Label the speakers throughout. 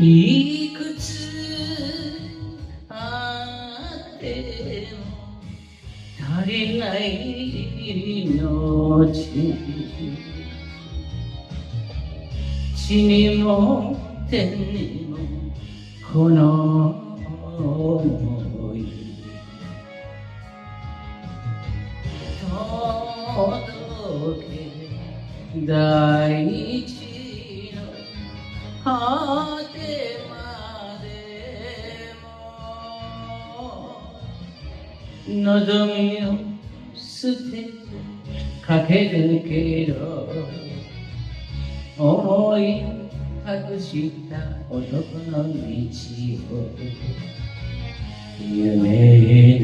Speaker 1: いくつあっても足りない命、地にも天にもこの想い届け、大地の果てまでも望みを捨てて駆け抜けろ、思い隠した男の道を夢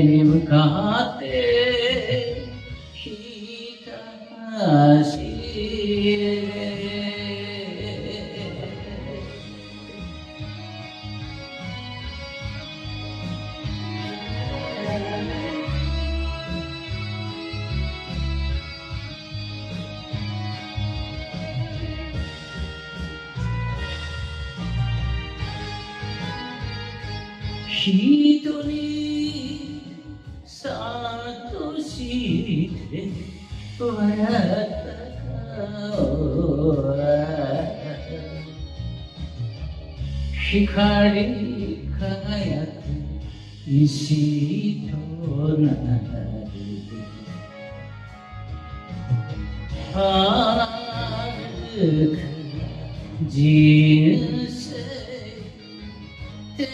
Speaker 1: に向かってひた走れ。人にさとして笑った顔は光り輝く石となる。歩く人生天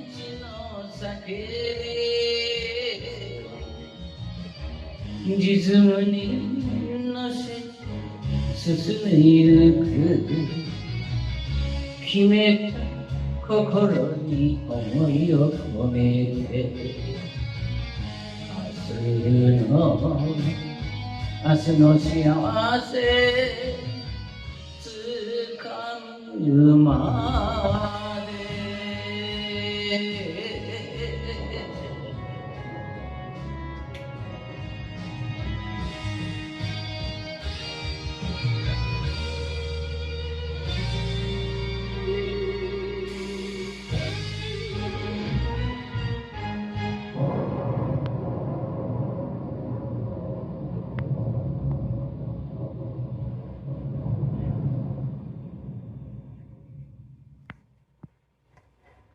Speaker 1: 地の酒リズムに乗せ進めゆく、決めた心に思いを込めて、明日の幸せつかむまで